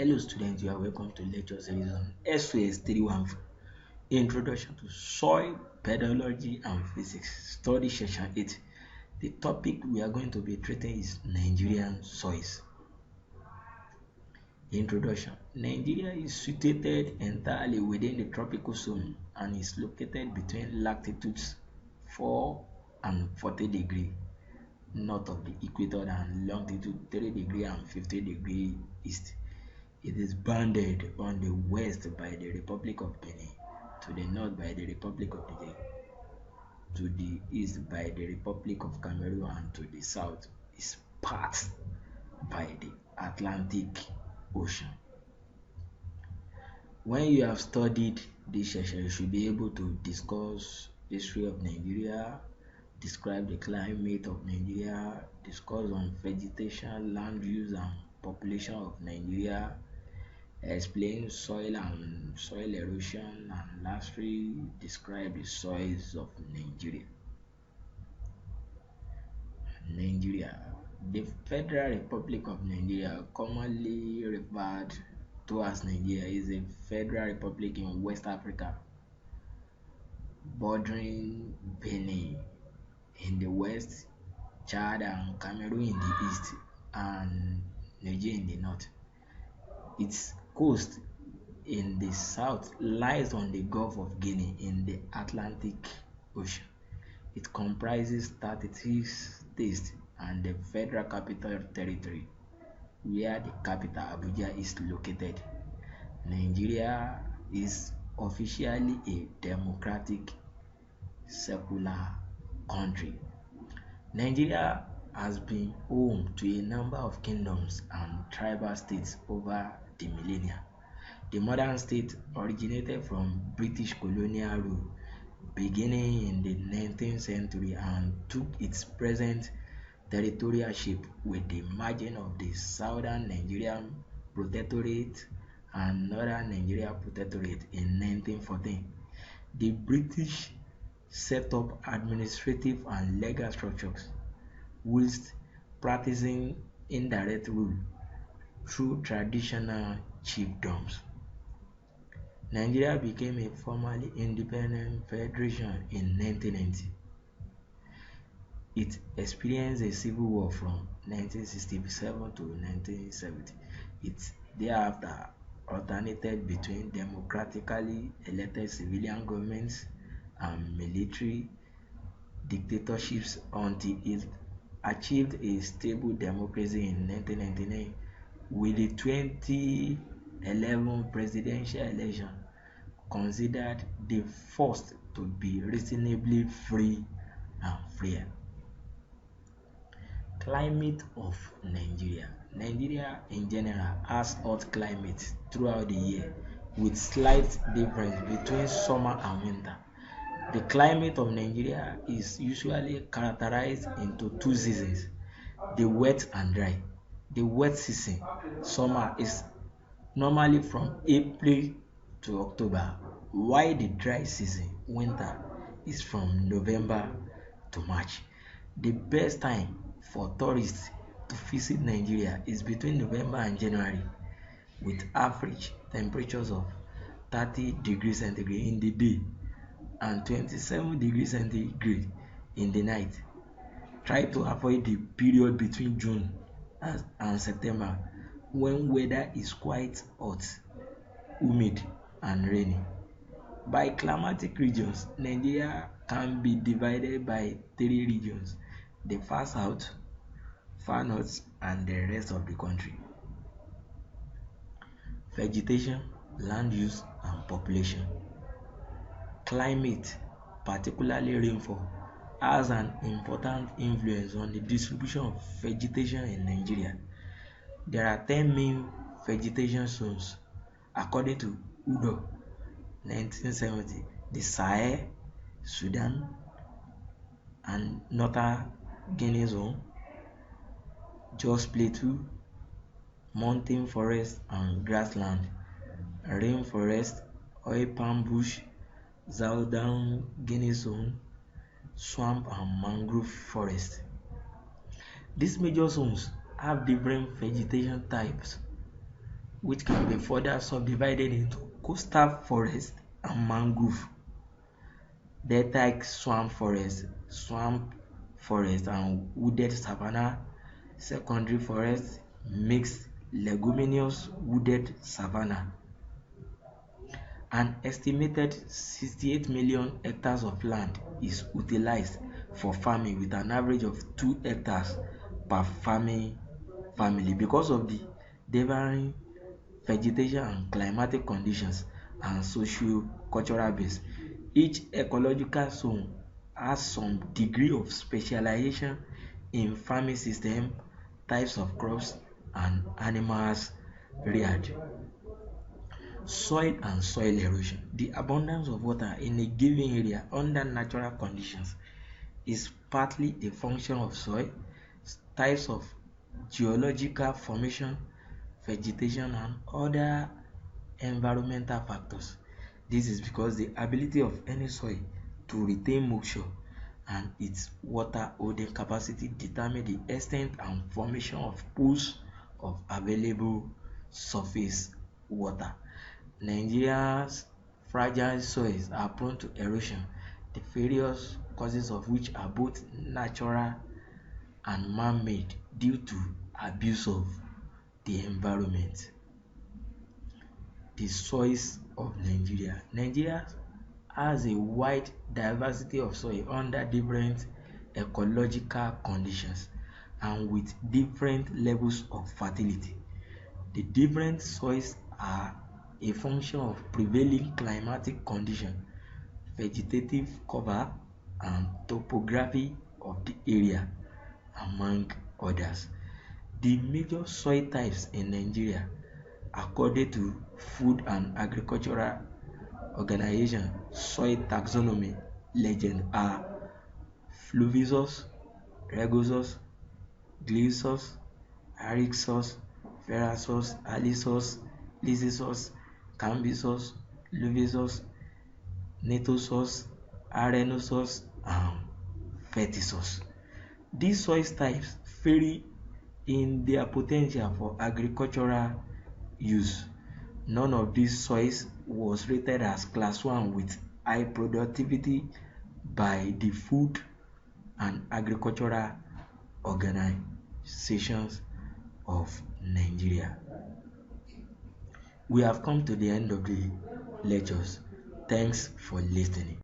Hello students, you are welcome to lecture series on SOS 314 Introduction to Soil, Pedology and Physics, Study Session 8. The topic we are going to be treating is Nigerian soils. Introduction. Nigeria is situated entirely within the tropical zone and is located between latitudes 4 and 40 degrees north of the equator and longitude 3 degrees and 50 degrees east. It is bounded on the west by the Republic of Benin, to the north by the Republic of Niger, to the east by the Republic of Cameroon, and to the south is part by the Atlantic Ocean. When you have studied this session, you should be able to discuss history of Nigeria, describe the climate of Nigeria, discuss on vegetation, land use and population of Nigeria, explain soil and soil erosion, and lastly describe the soils of Nigeria. The Federal Republic of Nigeria, commonly referred to as Nigeria, is a federal republic in West Africa, bordering Benin in the west, Chad and Cameroon in the east, and Niger in the north. Its coast in the south lies on the Gulf of Guinea in the Atlantic Ocean. It comprises 33 states and the Federal Capital Territory, where the capital Abuja is located. Nigeria is officially a democratic, secular country. Nigeria has been home to a number of kingdoms and tribal states over the millennia. The modern state originated from British colonial rule beginning in the 19th century and took its present territorial shape with the merging of the Southern Nigerian Protectorate and Northern Nigeria Protectorate in 1914. The British set up administrative and legal structures whilst practicing indirect rule through traditional chiefdoms. Nigeria became a formally independent federation in 1990. It experienced a civil war from 1967 to 1970. It thereafter alternated between democratically elected civilian governments and military dictatorships until it achieved a stable democracy in 1999 with the 2011 presidential election considered the first to be reasonably free and fair. Climate of Nigeria. Nigeria in general has hot climate throughout the year with slight difference between summer and winter. The climate of Nigeria is usually characterized into two seasons, the wet and dry. The wet season, summer, is normally from April to October, while the dry season, winter, is from November to March. The best time for tourists to visit Nigeria is between November and January, with average temperatures of 30 degrees centigrade in the day and 27 degrees centigrade in the night. Try to avoid the period between June and September when weather is quite hot, humid and rainy. By climatic regions, Nigeria can be divided by three regions: the far south, far north and the rest of the country. Vegetation, land use and population. Climate, particularly rainfall, has an important influence on the distribution of vegetation in Nigeria. There are 10 main vegetation zones according to UDO 1970: the Sahel, Sudan and Northern Guinea zone, Jos Plateau, mountain forest and grassland, rainforest, oil palm bush, Southern Guinea zone, swamp and mangrove forest. These major zones have different vegetation types which can be further subdivided into coastal forest and mangrove, deltaic swamp forest and wooded savanna, secondary forest, mixed leguminous wooded savanna. An estimated 68 million hectares of land is utilized for farming with an average of 2 hectares per farming family because of the varying vegetation and climatic conditions and socio-cultural base. Each ecological zone has some degree of specialization in farming system, types of crops and animals reared. Soil and soil erosion. The abundance of water in a given area under natural conditions is partly a function of soil, types of geological formation, vegetation and other environmental factors. This is because the ability of any soil to retain moisture and its water holding capacity determine the extent and formation of pools of available surface water. Nigeria's fragile soils are prone to erosion, the various causes of which are both natural and man-made due to abuse of the environment. The soils of Nigeria. Nigeria has a wide diversity of soil under different ecological conditions and with different levels of fertility. The different soils are a function of prevailing climatic condition, vegetative cover and topography of the area, among others. The major soil types in Nigeria, according to Food and Agricultural Organization soil taxonomy legend, are fluvious, ruggous, gleasos, arixious, ferraceous, allisos, lisisos, cambisos, luvisos, netosos, arenosos, and fetisos. These soil types vary in their potential for agricultural use. None of these soils was rated as class 1 with high productivity by the Food and Agricultural Organizations of Nigeria. We have come to the end of the lectures. Thanks for listening.